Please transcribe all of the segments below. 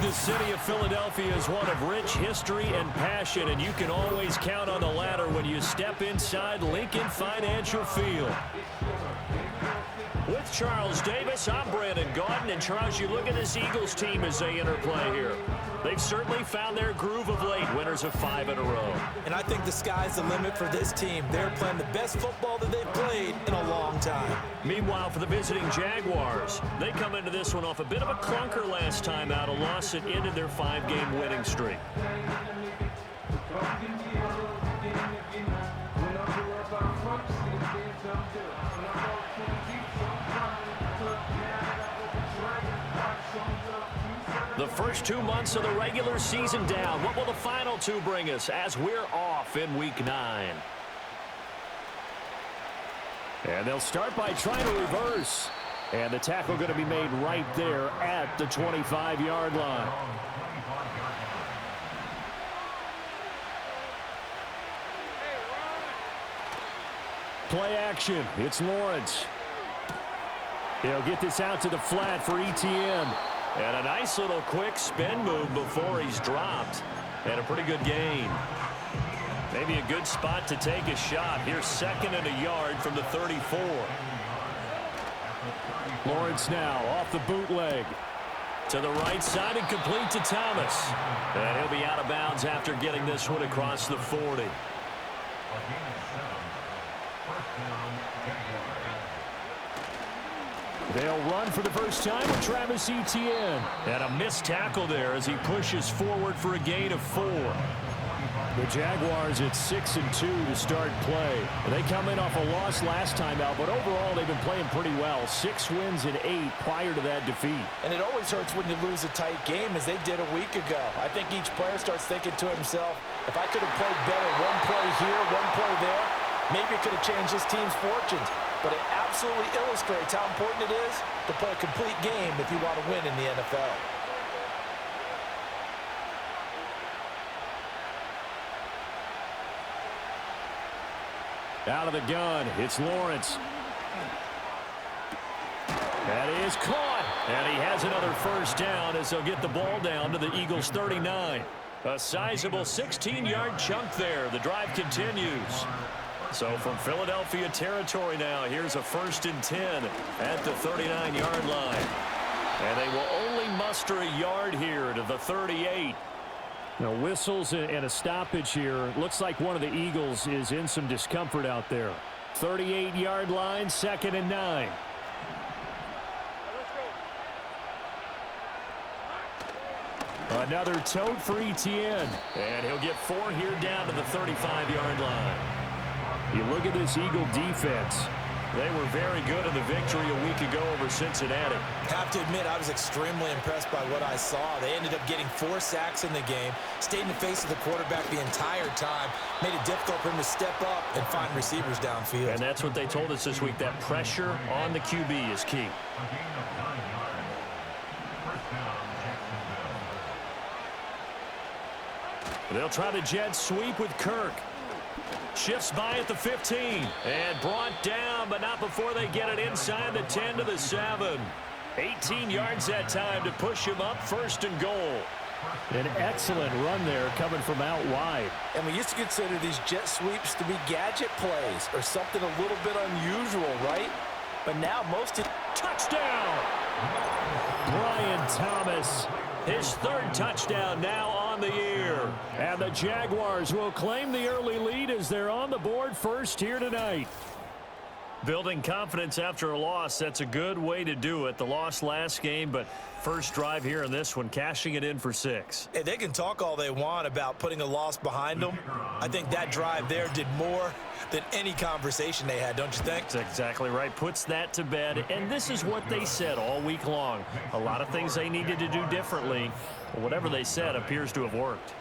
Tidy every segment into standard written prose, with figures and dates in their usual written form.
The city of Philadelphia is one of rich history and passion, and you can always count on the latter when you step inside Lincoln Financial Field. With Charles Davis, I'm Brandon Gaudin, and Charles, you look at this Eagles team as they interplay here. They've certainly found their groove of late, winners of 5 in a row. And I think the sky's the limit for this team. They're playing the best football that they've played in a long time. Meanwhile, for the visiting Jaguars, they come into this one off a bit of a clunker last time out, a loss that ended their 5-game winning streak. The first 2 months of the regular season down. What will the final 2 bring us as we're off in Week 9? And they'll start by trying to reverse. And the tackle going to be made right there at the 25-yard line. Play action. It's Lawrence. He'll get this out to the flat for ETN. And a nice little quick spin move before he's dropped. And a pretty good gain. Maybe a good spot to take a shot. Here's 2nd and a yard from the 34. Lawrence now off the bootleg. To the right side and complete to Thomas. And he'll be out of bounds after getting this one across the 40. They'll run for the first time with Travis Etienne. And a missed tackle there as he pushes forward for a gain of 4. The Jaguars at 6-2 to start play. They come in off a loss last time out, but overall they've been playing pretty well. 6 wins and 8 prior to that defeat. And it always hurts when you lose a tight game, as they did a week ago. I think each player starts thinking to himself, if I could have played better one play here, one play there, maybe it could have changed this team's fortunes. But it absolutely illustrates how important it is to play a complete game if you want to win in the NFL. Out of the gun, it's Lawrence. That is caught. And he has another first down as they'll get the ball down to the Eagles' 39. A sizable 16-yard chunk there. The drive continues. So from Philadelphia territory now, here's a 1st and 10 at the 39-yard line. And they will only muster a yard here to the 38. Now whistles and a stoppage here. Looks like one of the Eagles is in some discomfort out there. 38-yard line, 2nd and 9. Another tote for Etienne. And he'll get 4 here down to the 35-yard line. You look at this Eagle defense. They were very good in the victory a week ago over Cincinnati. Have to admit, I was extremely impressed by what I saw. They ended up getting 4 sacks in the game, stayed in the face of the quarterback the entire time, made it difficult for him to step up and find receivers downfield. And that's what they told us this week, that pressure on the QB is key. They'll try the jet sweep with Kirk. Shifts by at the 15 and brought down, but not before they get it inside the 10 to the 7. 18 yards that time to push him up, 1st and goal. An excellent run there coming from out wide. And we used to consider these jet sweeps to be gadget plays or something a little bit unusual, right? But now most touchdown! Brian Thomas, his 3rd touchdown now on the year. And the Jaguars will claim the early lead as they're on the board first here tonight. Building confidence after a loss, that's a good way to do it. The loss last game, but first drive here in this one, cashing it in for 6. Hey, they can talk all they want about putting a loss behind them. I think that drive there did more than any conversation they had, don't you think? That's exactly right. Puts that to bed. And this is what they said all week long. A lot of things they needed to do differently. But whatever they said appears to have worked.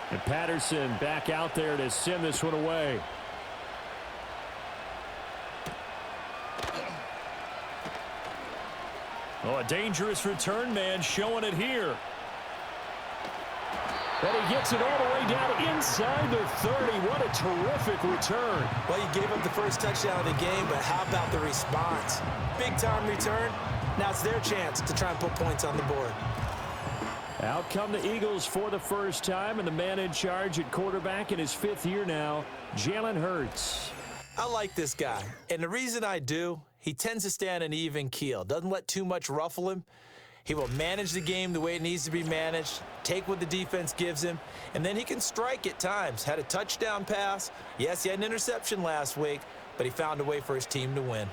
And Patterson back out there to send this one away. Oh, a dangerous return man showing it here. And he gets it all the way down inside the 30. What a terrific return. Well, you gave up the first touchdown of the game, but how about the response? Big-time return. Now it's their chance to try and put points on the board. Out come the Eagles for the first time, and the man in charge at quarterback in his 5th year now, Jalen Hurts. I like this guy, and the reason I do, he tends to stay on an even keel. Doesn't let too much ruffle him. He will manage the game the way it needs to be managed, take what the defense gives him, and then he can strike at times. Had a touchdown pass. Yes, he had an interception last week, but he found a way for his team to win.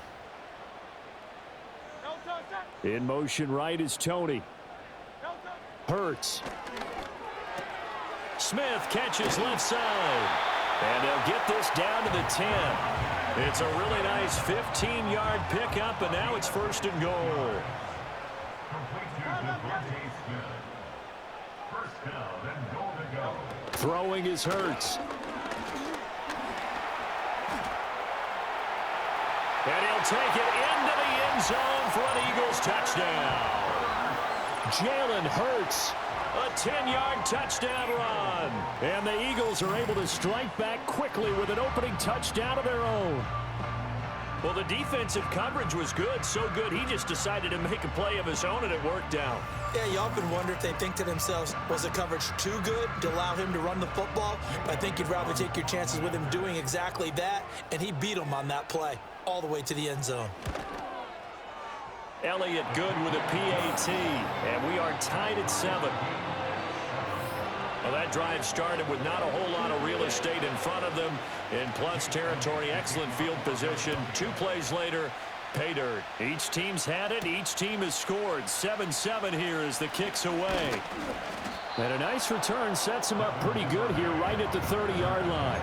In motion right is Tony. Hurts. Smith catches left side. And they'll get this down to the 10. It's a really nice 15-yard pickup, and now it's 1st and goal. Throwing is Hurts. And he'll take it into the end zone for an Eagles touchdown. Jalen Hurts, a 10-yard touchdown run. And the Eagles are able to strike back quickly with an opening touchdown of their own. Well, the defensive coverage was good, so good he just decided to make a play of his own, and it worked out. Yeah, you often wonder if they think to themselves, was the coverage too good to allow him to run the football? I think you'd rather take your chances with him doing exactly that, and he beat him on that play all the way to the end zone. Elliott good with a PAT, and we are tied at 7. Well, that drive started with not a whole lot of real estate in front of them. In plus territory, excellent field position. 2 plays later, pay dirt. Each team's had it. Each team has scored. 7-7 here as the kick's away. And a nice return sets them up pretty good here right at the 30-yard line.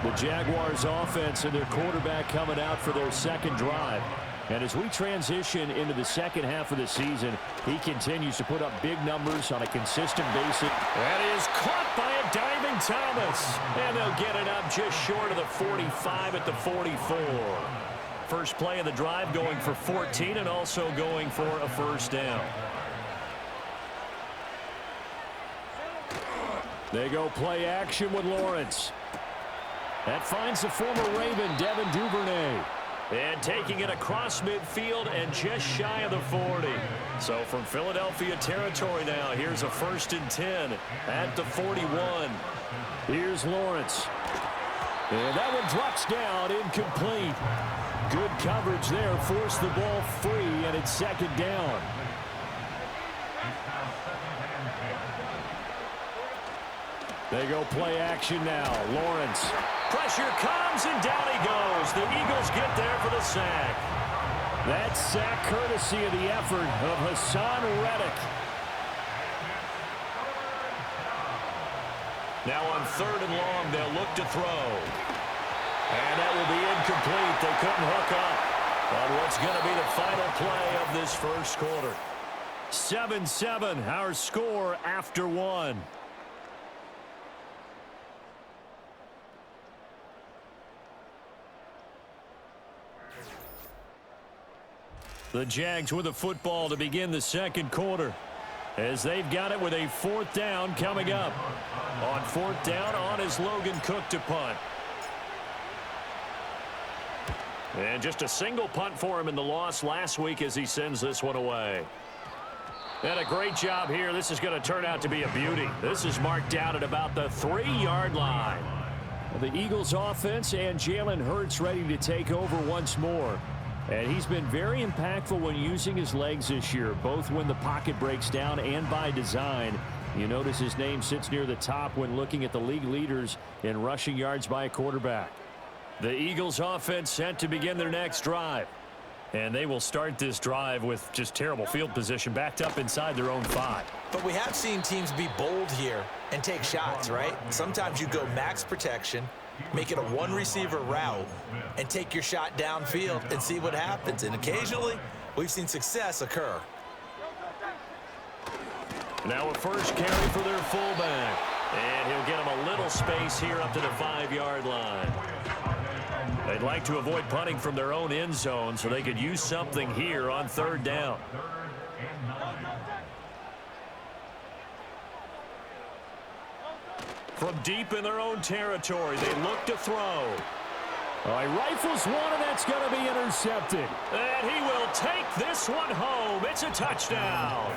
The Jaguars offense and their quarterback coming out for their second drive. And as we transition into the second half of the season, he continues to put up big numbers on a consistent basis. That is caught by a diving Thomas. And they'll get it up just short of the 45 at the 44. First play of the drive going for 14 and also going for a first down. They go play action with Lawrence. That finds the former Raven, Devin Duvernay. And taking it across midfield and just shy of the 40. So from Philadelphia territory now, here's a 1st and 10 at the 41. Here's Lawrence. And that one drops down, incomplete. Good coverage there, forced the ball free, and it's 2nd down. They go play action now. Lawrence. Pressure comes, and down he goes. The Eagles get there for the sack. That sack courtesy of the effort of Hassan Reddick. Now on 3rd and long, they'll look to throw. And that will be incomplete. They couldn't hook up on what's going to be the final play of this first quarter. 7-7, our score after 1. The Jags with the football to begin the second quarter, as they've got it with a 4th down coming up. On 4th down, on is Logan Cook to punt. And just a single punt for him in the loss last week as he sends this one away. And a great job here. This is going to turn out to be a beauty. This is marked out at about the 3-yard line. The Eagles offense and Jalen Hurts ready to take over once more. And he's been very impactful when using his legs this year, both when the pocket breaks down and by design. You notice his name sits near the top when looking at the league leaders in rushing yards by a quarterback. The Eagles offense set to begin their next drive. And they will start this drive with just terrible field position, backed up inside their own 5. But we have seen teams be bold here and take shots, right? Sometimes you go max protection, make it a 1-receiver route, and take your shot downfield and see what happens. And occasionally, we've seen success occur. Now a first carry for their fullback. And he'll get him a little space here up to the 5-yard line. They'd like to avoid punting from their own end zone so they could use something here on 3rd down. From deep in their own territory, they look to throw. He rifles one, and that's going to be intercepted. And he will take this one home. It's a touchdown.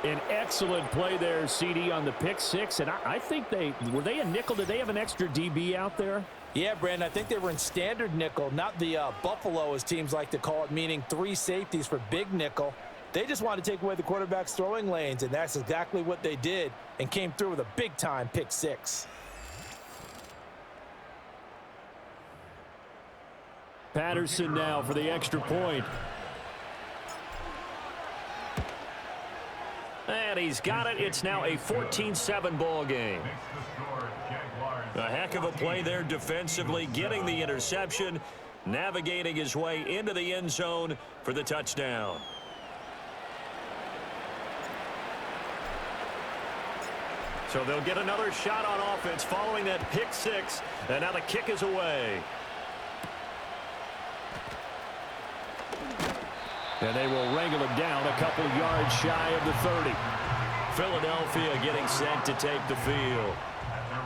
An excellent play there, CD, on the pick six. And I think were they a nickel? Did they have an extra DB out there? Yeah, Brandon, I think they were in standard nickel, not the Buffalo, as teams like to call it, meaning 3 safeties for big nickel. They just wanted to take away the quarterback's throwing lanes, and that's exactly what they did and came through with a big-time pick six. Patterson now for the extra point. And he's got it. It's now a 14-7 ball game. A heck of a play there defensively, getting the interception, navigating his way into the end zone for the touchdown. So they'll get another shot on offense following that pick six, and now the kick is away. And they will wrangle him down a couple yards shy of the 30. Philadelphia getting set to take the field.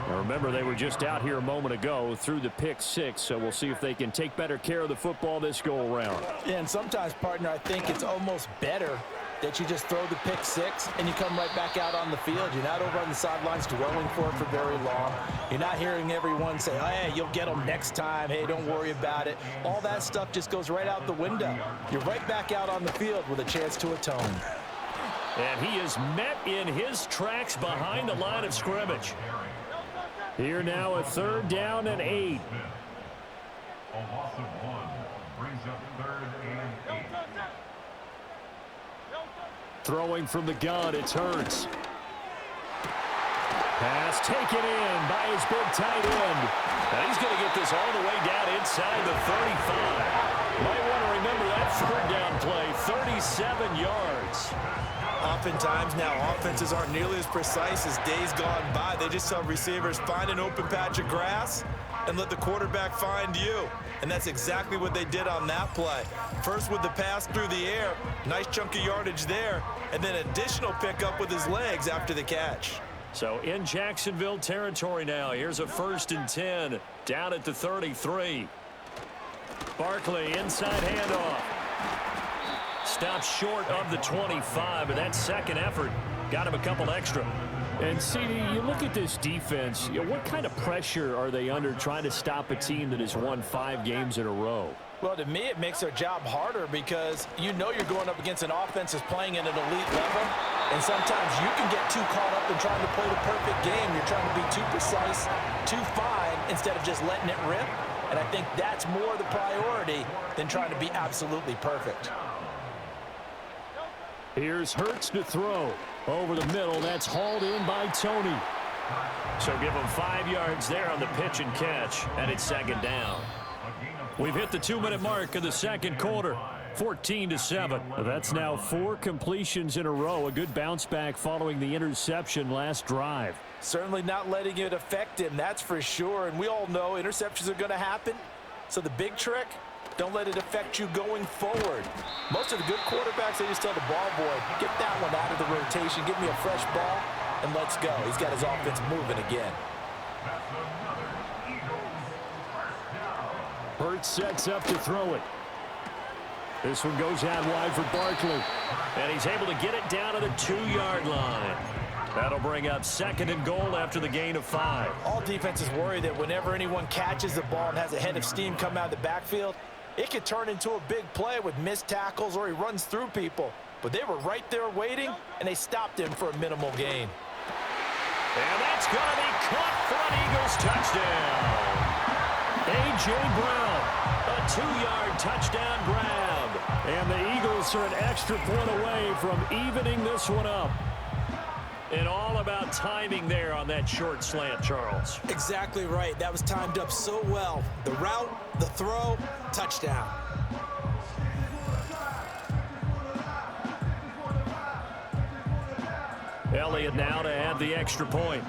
Now remember, they were just out here a moment ago through the pick six, so we'll see if they can take better care of the football this go-around. Yeah, and sometimes, partner, I think it's almost better that you just throw the pick six and you come right back out on the field. You're not over on the sidelines dwelling for it for very long. You're not hearing everyone say, oh, hey, you'll get them next time. Hey, don't worry about it. All that stuff just goes right out the window. You're right back out on the field with a chance to atone. And he is met in his tracks behind the line of scrimmage. Here now, a 3rd down and 8. A loss of 1 brings up 3rd and 8. Throwing from the gun, it's Hurts. Pass taken in by his big tight end. Now he's going to get this all the way down inside the 35. Might want to remember that 3rd down play, 37 yards. Oftentimes now, offenses aren't nearly as precise as days gone by. They just tell receivers, find an open patch of grass and let the quarterback find you. And that's exactly what they did on that play. First with the pass through the air, nice chunk of yardage there, and then additional pickup with his legs after the catch. So in Jacksonville territory now, here's a 1st and 10 down at the 33. Barkley inside handoff. Stops short of the 25, but that second effort got him a couple extra. And, CD, you look at this defense, what kind of pressure are they under trying to stop a team that has won 5 games in a row? Well, to me, it makes their job harder because you know you're going up against an offense that's playing at an elite level, and sometimes you can get too caught up in trying to play the perfect game. You're trying to be too precise, too fine, instead of just letting it rip. And I think that's more the priority than trying to be absolutely perfect. Here's Hurts to throw. Over the middle, that's hauled in by Tony. So give him 5 yards there on the pitch and catch, and it's 2nd down. We've hit the 2-minute mark of the 2nd quarter, 14-7. That's now 4 completions in a row. A good bounce back following the interception last drive. Certainly not letting it affect him, that's for sure. And we all know interceptions are going to happen. So the big trick, don't let it affect you going forward. Most of the good quarterbacks, they just tell the ball boy, get that one out of the rotation, give me a fresh ball, and let's go. He's got his offense moving again. Hurts sets up to throw it. This one goes out wide for Barkley. And he's able to get it down to the 2-yard line. That'll bring up 2nd and goal after the gain of 5. All defenses worry that whenever anyone catches the ball and has a head of steam come out of the backfield, it could turn into a big play with missed tackles or he runs through people. But they were right there waiting, and they stopped him for a minimal gain. And that's going to be caught for an Eagles touchdown. A.J. Brown. A 2-yard touchdown grab. And the Eagles are an extra point away from evening this one up. And all about timing there on that short slant, Charles. Exactly right. That was timed up so well. The route, the throw, touchdown. Elliott now to add the extra point.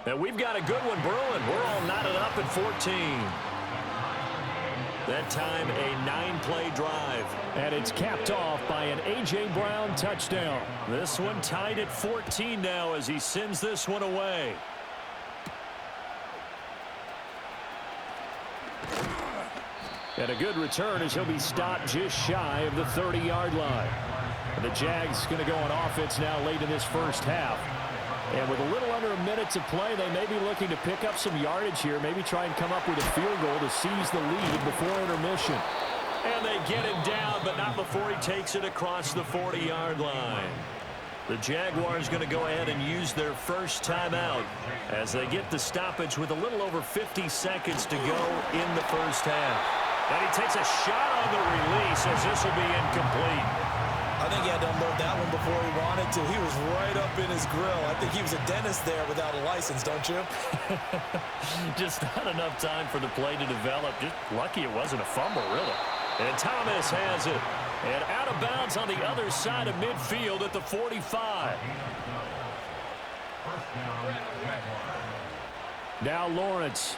And we've got a good one brewing. We're all knotted up at 14. That time, a 9-play drive. And it's capped off by an A.J. Brown touchdown. This one tied at 14 now as he sends this one away. And a good return as he'll be stopped just shy of the 30-yard line. And the Jags going to go on offense now late in this first half. And with a little under a minute to play, they may be looking to pick up some yardage here, maybe try and come up with a field goal to seize the lead before intermission. And they get him down, but not before he takes it across the 40-yard line. The Jaguars going to go ahead and use their first timeout as they get the stoppage with a little over 50 seconds to go in the first half. And he takes a shot on the release as this will be incomplete. I think he had to unload that one before he wanted to. He was right up in his grill. I think he was a dentist there without a license, don't you? Just not enough time for the play to develop. Just lucky it wasn't a fumble, really. And Thomas has it. And out of bounds on the other side of midfield at the 45. Now Lawrence.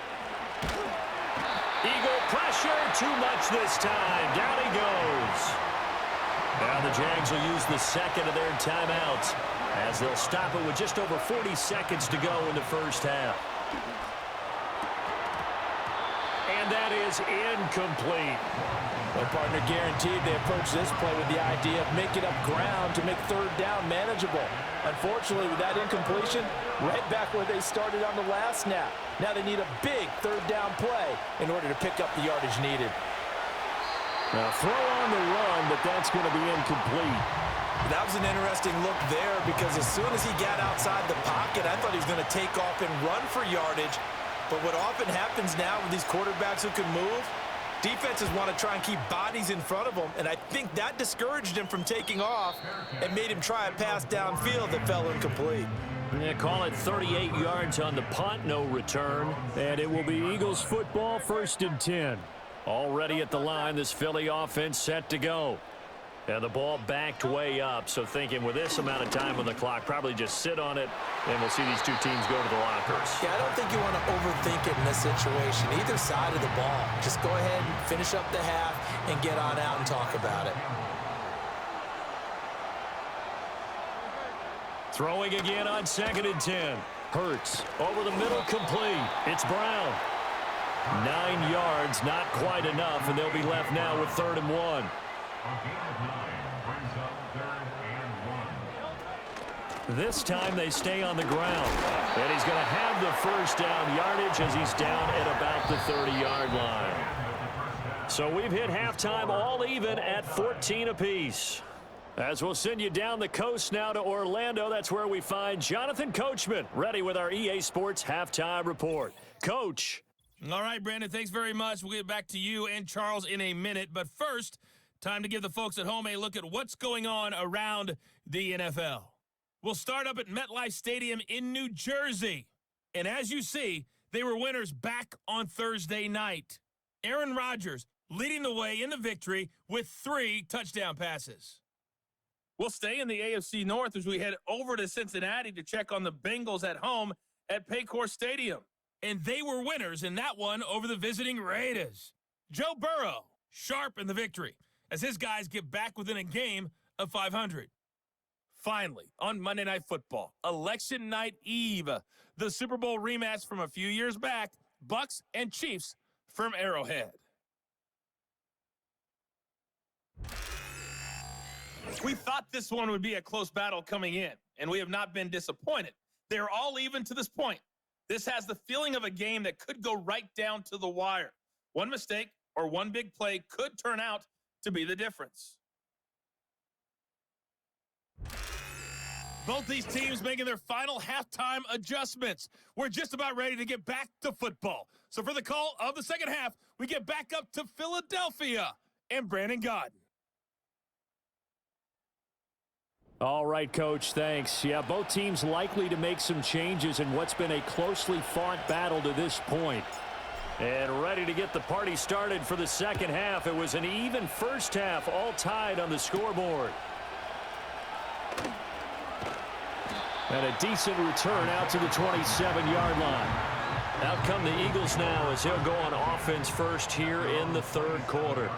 Eagle pressure, too much this time. Down he goes. Now the Jags will use the second of their timeouts as they'll stop it with just over 40 seconds to go in the first half. And that is incomplete. Well, partner, guaranteed they approach this play with the idea of making up ground to make third down manageable. Unfortunately, with that incompletion, right back where they started on the last snap. Now they need a big third down play in order to pick up the yardage needed. Now throw on the run, but that's going to be incomplete. That was an interesting look there because as soon as he got outside the pocket, I thought he was going to take off and run for yardage. But what often happens now with these quarterbacks who can move, defenses want to try and keep bodies in front of them, and I think that discouraged him from taking off and made him try a pass downfield that fell incomplete. Yeah, call it 38 yards on the punt, no return. And it will be Eagles football, 1st and 10. Already at the line, this Philly offense set to go. And the ball backed way up, so thinking with this amount of time on the clock, probably just sit on it, and we'll see these two teams go to the lockers. Yeah, I don't think you want to overthink it in this situation, either side of the ball. Just go ahead and finish up the half and get on out and talk about it. Throwing again on 2nd and 10. Hurts over the middle, complete. It's Brown. 9 yards, not quite enough, and they'll be left now with 3rd and 1. This time they stay on the ground. And he's going to have the first down yardage as he's down at about the 30-yard line. So we've hit halftime all even at 14 apiece. As we'll send you down the coast now to Orlando, that's where we find Jonathan Coachman, ready with our EA Sports Halftime Report. Coach. All right, Brandon, thanks very much. We'll get back to you and Charles in a minute. But first, time to give the folks at home a look at what's going on around the NFL. We'll start up at MetLife Stadium in New Jersey. And as you see, they were winners back on Thursday night. Aaron Rodgers leading the way in the victory with 3 touchdown passes. We'll stay in the AFC North as we head over to Cincinnati to check on the Bengals at home at Paycor Stadium. And they were winners in that one over the visiting Raiders. Joe Burrow, sharp in the victory, as his guys get back within a game of 500. Finally, on Monday Night Football, Election Night Eve, the Super Bowl rematch from a few years back, Bucs and Chiefs from Arrowhead. We thought this one would be a close battle coming in, and we have not been disappointed. They're all even to this point. This has the feeling of a game that could go right down to the wire. One mistake or one big play could turn out to be the difference. Both these teams making their final halftime adjustments. We're just about ready to get back to football. So for the call of the second half, we get back up to Philadelphia and Brandon Gaudin. All right, Coach, thanks. Yeah, both teams likely to make some changes in what's been a closely fought battle to this point. And ready to get the party started for the second half. It was an even first half, all tied on the scoreboard. And a decent return out to the 27-yard line. Out come the Eagles now as he'll go on offense first here in the third quarter.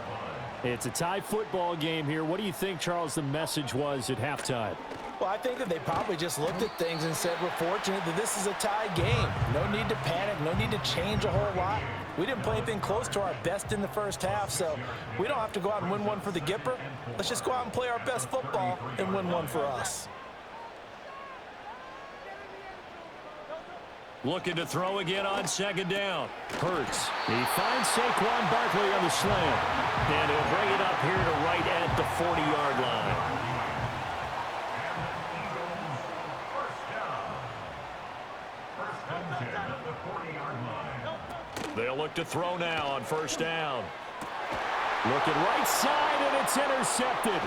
It's a tie football game here. What do you think, Charles, the message was at halftime? Well, I think that they probably just looked at things and said, we're fortunate that this is a tie game. No need to panic. No need to change a whole lot. We didn't play anything close to our best in the first half, so we don't have to go out and win one for the Gipper. Let's just go out and play our best football and win one for us. Looking to throw again on second down. Hurts. He finds Saquon Barkley on the slant. And he'll bring it up here to right at the 40-yard line. They'll look to throw now on first down. Looking right side, and it's intercepted.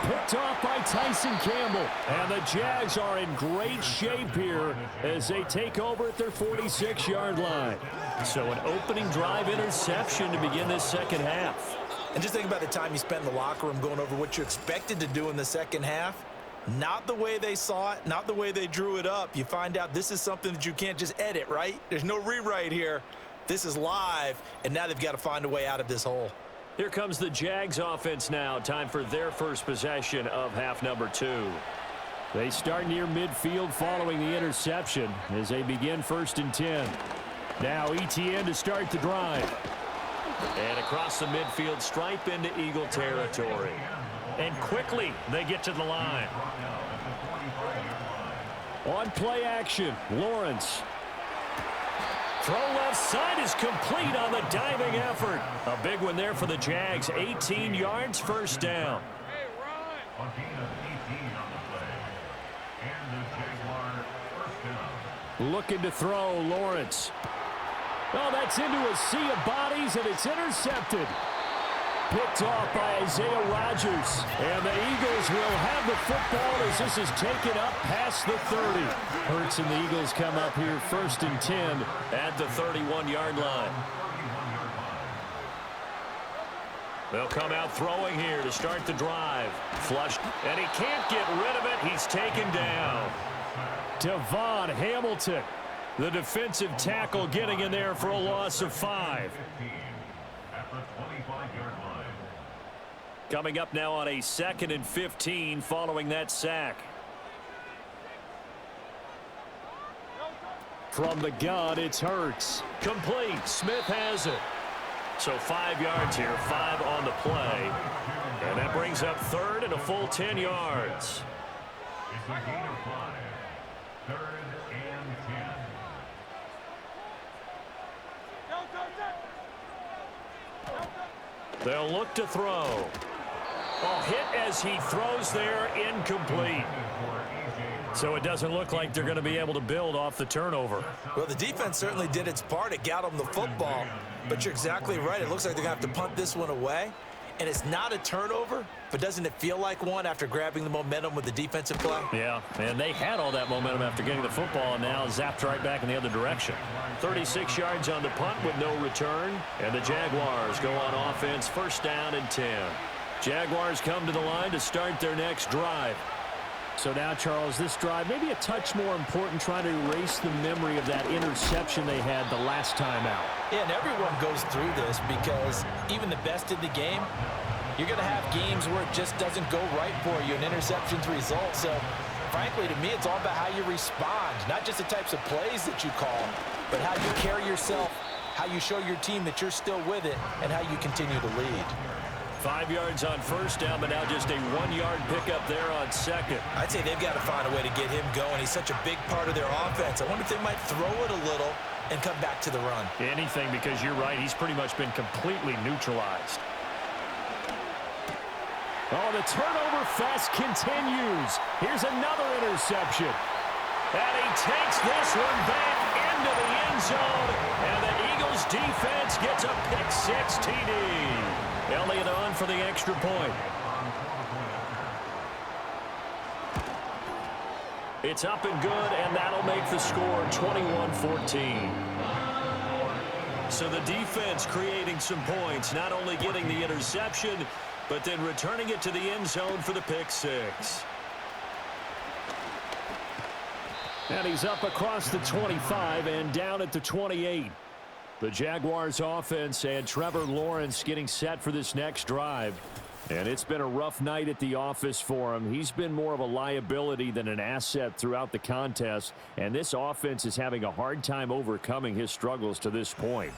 Picked off by Tyson Campbell. And the Jags are in great shape here as they take over at their 46-yard line. So an opening drive interception to begin this second half. And just think about the time you spent in the locker room going over what you expected to do in the second half. Not the way they saw it, not the way they drew it up. You find out this is something that you can't just edit, right? There's no rewrite here. This is live, and now they've got to find a way out of this hole. Here comes the Jags offense now. Time for their first possession of half number 2. They start near midfield following the interception as they begin 1st and 10. Now ETN to start the drive. And across the midfield stripe into Eagle territory. And quickly they get to the line. On play action, Lawrence. Throw left side is complete on the diving effort. A big one there for the Jags. 18 yards, first down. Looking to throw, Lawrence. Oh, that's into a sea of bodies, and it's intercepted. Picked off by Isaiah Rodgers. And the Eagles will have the football as this is taken up past the 30. Hurts and the Eagles come up here 1st and 10 at the 31-yard line. They'll come out throwing here to start the drive. Flushed, and he can't get rid of it. He's taken down. Devon Hamilton, the defensive tackle, getting in there for a loss of 5. Coming up now on a 2nd and 15 following that sack. From the gun, it's Hurts. Complete. Smith has it. So 5 yards here, 5 on the play. And that brings up 3rd and a full 10 yards. It's a gain of 5. 3rd and 10. They'll look to throw. Oh, hit as he throws there, incomplete. So it doesn't look like they're going to be able to build off the turnover. Well, the defense certainly did its part. It got them the football. But you're exactly right. It looks like they're going to have to punt this one away. And it's not a turnover, but doesn't it feel like one after grabbing the momentum with the defensive play? Yeah, and they had all that momentum after getting the football and now zapped right back in the other direction. 36 yards on the punt with no return. And the Jaguars go on offense, 1st down and 10. Jaguars come to the line to start their next drive. So now, Charles, this drive maybe a touch more important, trying to erase the memory of that interception they had the last time out. Yeah, and everyone goes through this because even the best in the game, you're going to have games where it just doesn't go right for you, and interceptions result. So, frankly, to me, it's all about how you respond, not just the types of plays that you call, but how you carry yourself, how you show your team that you're still with it, and how you continue to lead. 5 yards on 1st down, but now just a 1-yard pickup there on 2nd. I'd say they've got to find a way to get him going. He's such a big part of their offense. I wonder if they might throw it a little and come back to the run. Anything, because you're right. He's pretty much been completely neutralized. Oh, the turnover fest continues. Here's another interception. And he takes this one back into the end zone. And the Eagles defense gets a pick-6 TD. Elliott on for the extra point. It's up and good, and that'll make the score 21-14. So the defense creating some points, not only getting the interception, but then returning it to the end zone for the pick-6. And he's up across the 25 and down at the 28. The Jaguars offense and Trevor Lawrence getting set for this next drive. And it's been a rough night at the office for him. He's been more of a liability than an asset throughout the contest. And this offense is having a hard time overcoming his struggles to this point.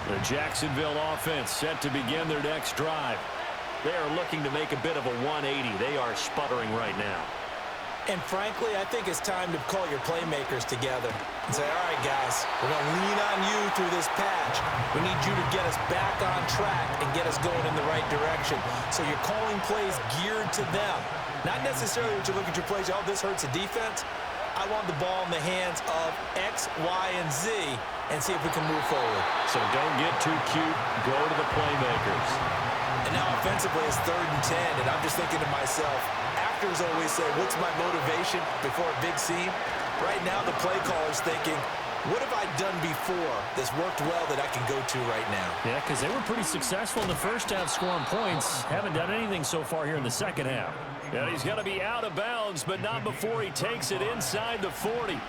The Jacksonville offense set to begin their next drive. They are looking to make a bit of a 180. They are sputtering right now. And frankly, I think it's time to call your playmakers together and say, all right, guys, we're going to lean on you through this patch. We need you to get us back on track and get us going in the right direction. So you're calling plays geared to them. Not necessarily what you look at your plays, oh, this hurts the defense. I want the ball in the hands of X, Y, and Z and see if we can move forward. So don't get too cute. Go to the playmakers. And now offensively it's 3rd and 10, and I'm just thinking to myself, actors always say, what's my motivation before a big scene? Right now the play caller's thinking, what have I done before that's worked well that I can go to right now? Yeah, because they were pretty successful in the first half scoring points. Haven't done anything so far here in the second half. And he's going to be out of bounds, but not before he takes it inside the 40.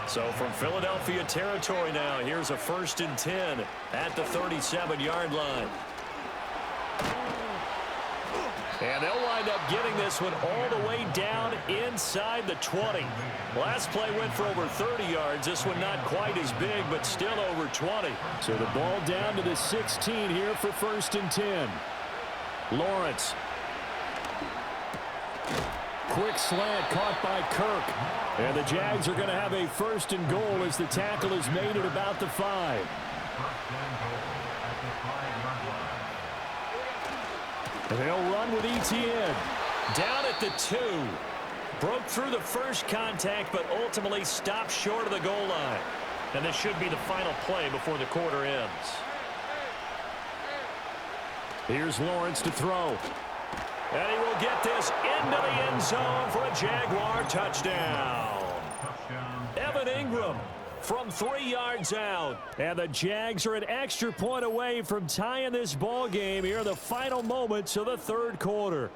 So from Philadelphia territory now, here's a 1st and 10 at the 37-yard line. And they'll wind up getting this one all the way down inside the 20. Last play went for over 30 yards. This one not quite as big, but still over 20. So the ball down to the 16 here for 1st and 10. Lawrence. Quick slant caught by Kirk. And the Jags are going to have a 1st and goal as the tackle is made at about the 5. And they'll run with Etienne. Down at the 2. Broke through the first contact, but ultimately stopped short of the goal line. And this should be the final play before the quarter ends. Here's Lawrence to throw. And he will get this into the end zone for a Jaguar touchdown. Evan Ingram from 3 yards out. And the Jags are an extra point away from tying this ball game here in the final moments of the 3rd quarter.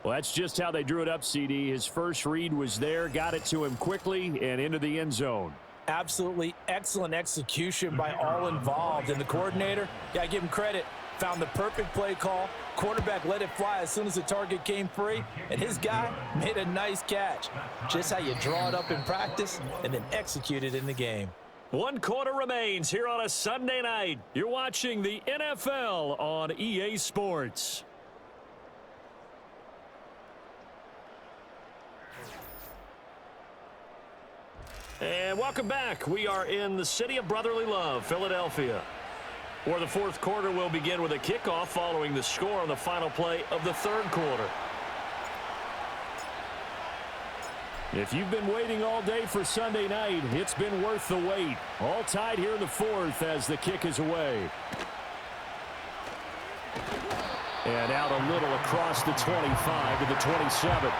Well, that's just how they drew it up, CD. His first read was there, got it to him quickly, and into the end zone. Absolutely excellent execution by all involved. And the coordinator, got to give him credit, found the perfect play call. Quarterback let it fly as soon as the target came free, and his guy made a nice catch. Just how you draw it up in practice and then execute it in the game. 1 quarter remains here on a Sunday night. You're watching the NFL on EA Sports. And welcome back. We are in the city of brotherly love, Philadelphia, where the 4th quarter will begin with a kickoff following the score on the final play of the 3rd quarter. If you've been waiting all day for Sunday night, it's been worth the wait. All tied here in the 4th as the kick is away. And out a little across the 25 to the 27.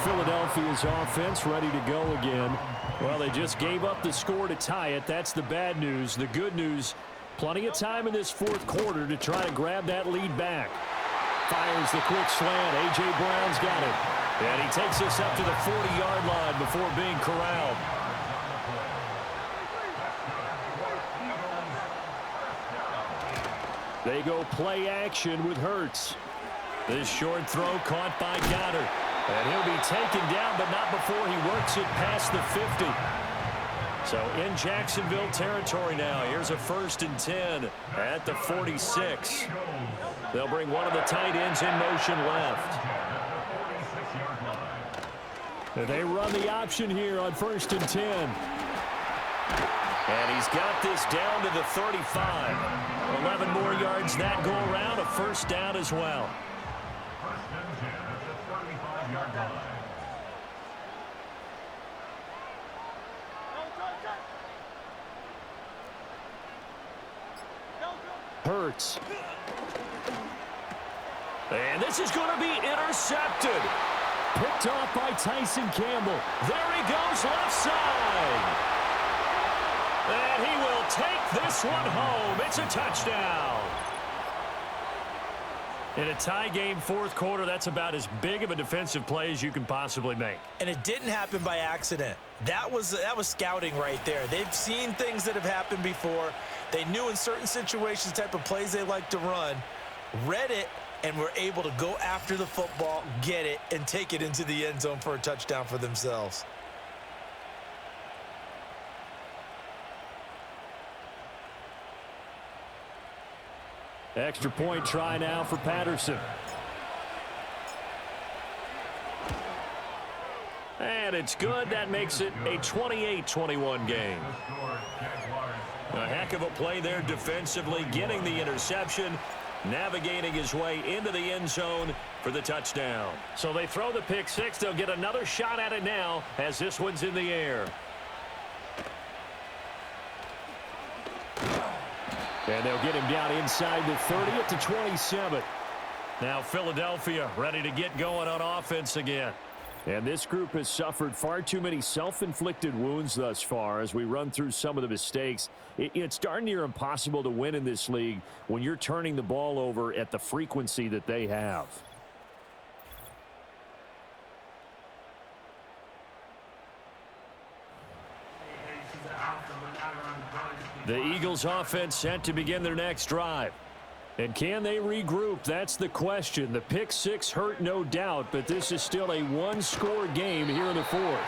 Philadelphia's offense ready to go again. Well, they just gave up the score to tie it. That's the bad news. The good news, plenty of time in this 4th quarter to try to grab that lead back. Fires the quick slant. A.J. Brown's got it. And he takes us up to the 40-yard line before being corralled. They go play action with Hurts. This short throw caught by Goddard. And he'll be taken down, but not before he works it past the 50. So in Jacksonville territory now. Here's a 1st and 10 at the 46. They'll bring one of the tight ends in motion left. And they run the option here on 1st and 10. And he's got this down to the 35. 11 more yards that go around. A 1st down as well. Hurts. And this is going to be intercepted. Picked off by Tyson Campbell. There he goes left side. And he will take this one home. It's a touchdown. In a tie game, fourth quarter, that's about as big of a defensive play as you can possibly make. And it didn't happen by accident. That was scouting right there. They've seen things that have happened before. They knew in certain situations the type of plays they like to run, read it, and were able to go after the football, get it, and take it into the end zone for a touchdown for themselves. Extra point try now for Patterson. And it's good. That makes it a 28-21 game. A heck of a play there defensively, getting the interception, navigating his way into the end zone for the touchdown. So they throw the pick six. They'll get another shot at it now as this one's in the air. And they'll get him down inside the 30 at the 27. Now Philadelphia ready to get going on offense again. And this group has suffered far too many self-inflicted wounds thus far as we run through some of the mistakes. It's darn near impossible to win in this league when you're turning the ball over at the frequency that they have. The Eagles offense set to begin their next drive. And can they regroup? That's the question. The pick six hurt, no doubt, but this is still a one-score game here in the fourth.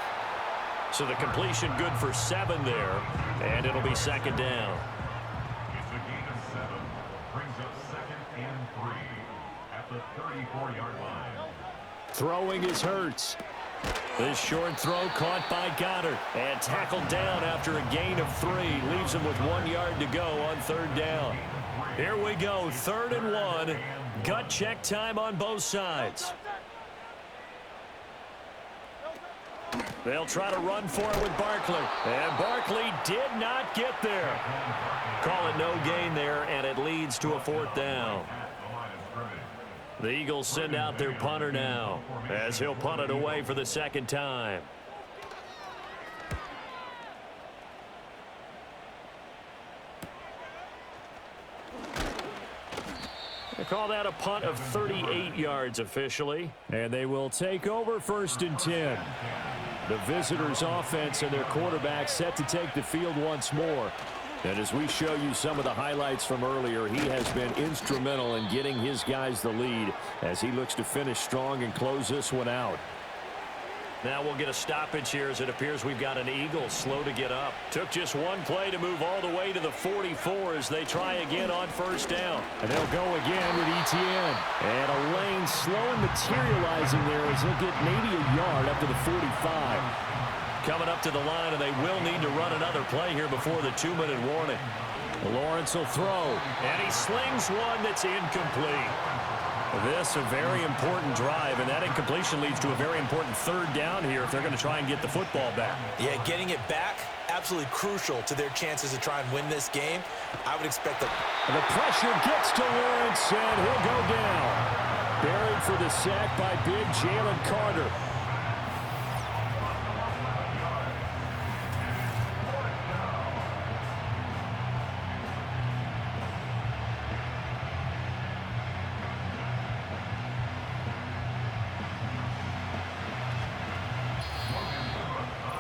So the completion good for 7 there, and it'll be second down. It's a gain of 7. Brings up 2nd and 3 at the 34-yard line. Throwing is Hurts. This short throw caught by Goddard and tackled down after a gain of 3. Leaves him with 1 yard to go on third down. Here we go, 3rd and 1. Gut check time on both sides. They'll try to run for it with Barkley. And Barkley did not get there. Call it no gain there, and it leads to a 4th down. The Eagles send out their punter now as he'll punt it away for the 2nd time. They call that a punt of 38 yards officially. And they will take over 1st and 10. The visitors' offense and their quarterback set to take the field once more. And as we show you some of the highlights from earlier, he has been instrumental in getting his guys the lead as he looks to finish strong and close this one out. Now we'll get a stoppage here as it appears we've got an Eagle slow to get up. Took just one play to move all the way to the 44 as they try again on 1st down. And they'll go again with Etienne. And a lane slow materializing there as he'll get maybe a yard up to the 45. Coming up to the line, and they will need to run another play here before the 2-minute warning. Lawrence will throw. And he slings one that's incomplete. This a very important drive, and that incompletion leads to a very important 3rd down here if they're going to try and get the football back. Yeah, getting it back, absolutely crucial to their chances to try and win this game. I would expect the pressure gets to Lawrence, and he'll go down. Buried for the sack by big Jalen Carter.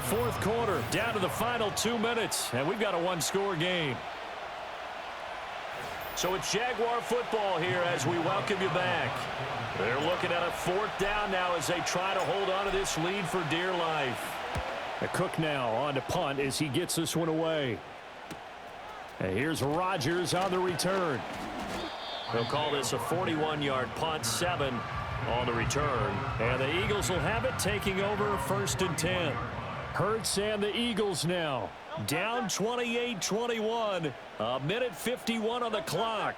Fourth quarter, down to the final 2 minutes, and we've got a 1-score game. So it's Jaguar football here as we welcome you back. They're looking at a 4th down now as they try to hold on to this lead for dear life. A Cook now on to punt as he gets this one away. And here's Rodgers on the return. They'll call this a 41-yard punt, 7 on the return. And the Eagles will have it taking over 1st and 10. Hurts and the Eagles now. Down 28-21. A minute 51 on the clock.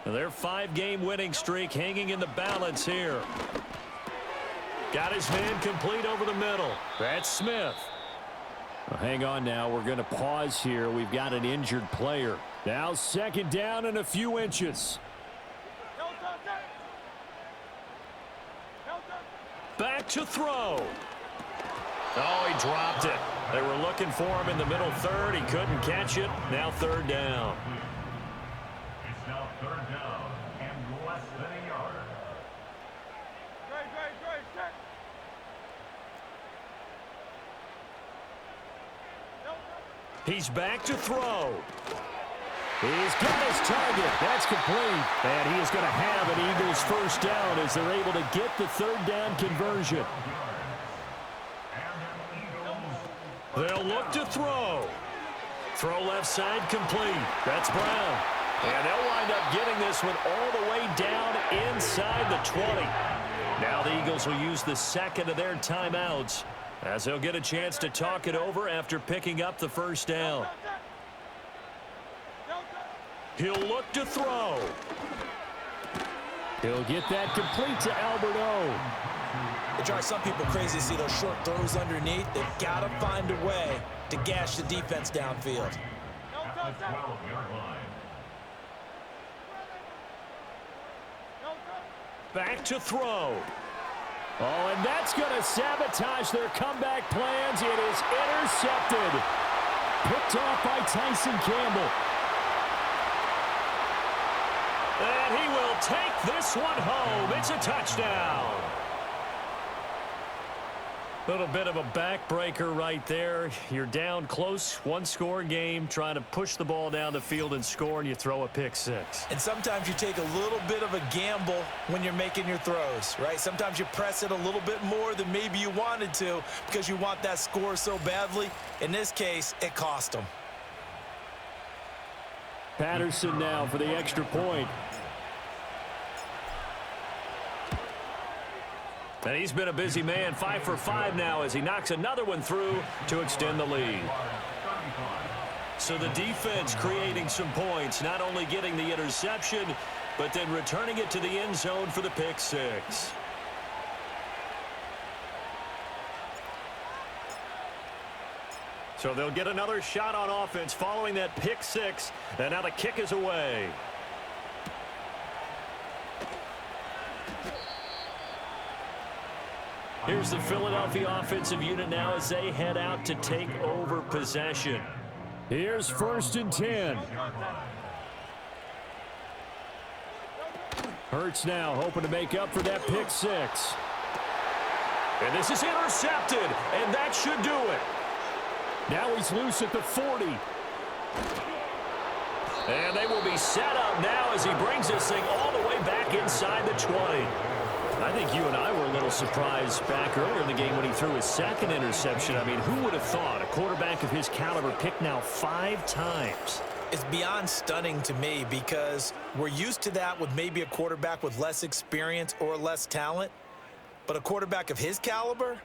Their 5-game winning streak hanging in the balance here. Got his man complete over the middle. That's Smith. Well, hang on now. We're going to pause here. We've got an injured player. Now 2nd down and a few inches. Back to throw. Oh, he dropped it. They were looking for him in the middle third. He couldn't catch it. Now third down. It's now third down and less than a yard. He's back to throw. He's got his target. That's complete. And he is going to have an Eagles first down as they're able to get the third down conversion. They'll look to throw. Throw left side complete. That's Brown. And they'll wind up getting this one all the way down inside the 20. Now the Eagles will use the second of their timeouts as they'll get a chance to talk it over after picking up the first down. He'll look to throw. He'll get that complete to Alberto. It drives some people crazy to see those short throws underneath. They've got to find a way to gash the defense downfield. At the 12-yard line. Back to throw. Oh, and that's going to sabotage their comeback plans. It is intercepted. Picked off by Tyson Campbell. And he will take this one home. It's a touchdown. Little bit of a backbreaker right there. You're down close, one-score game, trying to push the ball down the field and score, and you throw a pick six. And sometimes you take a little bit of a gamble when you're making your throws, right? Sometimes you press it a little bit more than maybe you wanted to because you want that score so badly. In this case, it cost them. Patterson now for the extra point. And he's been a busy man, 5 for 5 now as he knocks another one through to extend the lead. So the defense creating some points, not only getting the interception, but then returning it to the end zone for the pick six. So they'll get another shot on offense following that pick six, and now the kick is away. Here's the Philadelphia offensive unit now as they head out to take over possession. Here's 1st and 10. Hurts now hoping to make up for that pick six. And this is intercepted, and that should do it. Now he's loose at the 40. And they will be set up now as he brings this thing all the way back inside the 20. I think you and I were a little surprised back earlier in the game when he threw his second interception. I mean, who would have thought a quarterback of his caliber picked now 5 times? It's beyond stunning to me because we're used to that with maybe a quarterback with less experience or less talent. But a quarterback of his caliber,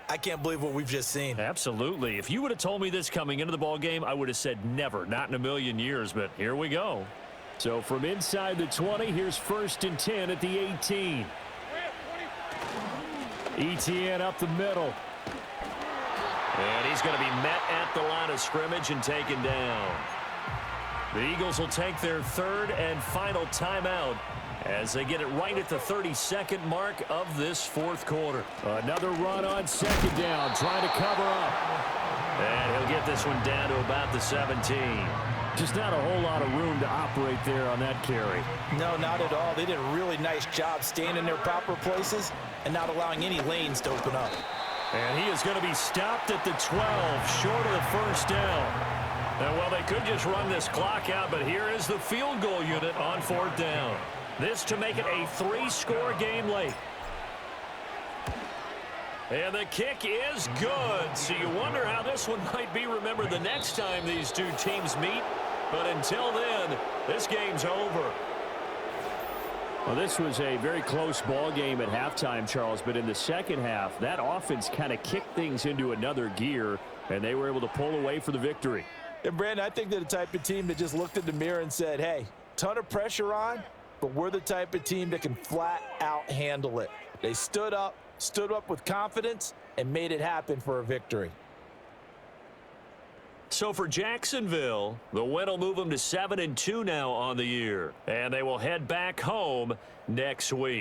I can't believe what we've just seen. Absolutely. If you would have told me this coming into the ball game, I would have said never, not in a million years. But here we go. So from inside the 20, here's 1st and 10 at the 18. ETN up the middle. And he's going to be met at the line of scrimmage and taken down. The Eagles will take their third and final timeout as they get it right at the 32nd mark of this fourth quarter. Another run on 2nd down, trying to cover up. And he'll get this one down to about the 17. Just not a whole lot of room to operate there on that carry. No, not at all. They did a really nice job staying in their proper places and not allowing any lanes to open up. And he is going to be stopped at the 12, short of the first down. And, well, they could just run this clock out, but here is the field goal unit on 4th down. This to make it a 3-score game late. And the kick is good. So you wonder how this one might be remembered the next time these two teams meet. But until then, this game's over. Well, this was a very close ball game at halftime, Charles, but in the second half, that offense kind of kicked things into another gear, and they were able to pull away for the victory. And, Brandon, I think they're the type of team that just looked in the mirror and said, hey, ton of pressure on, but we're the type of team that can flat out handle it. They stood up with confidence, and made it happen for a victory. So for Jacksonville, the win will move them to 7-2 now on the year. And they will head back home next week.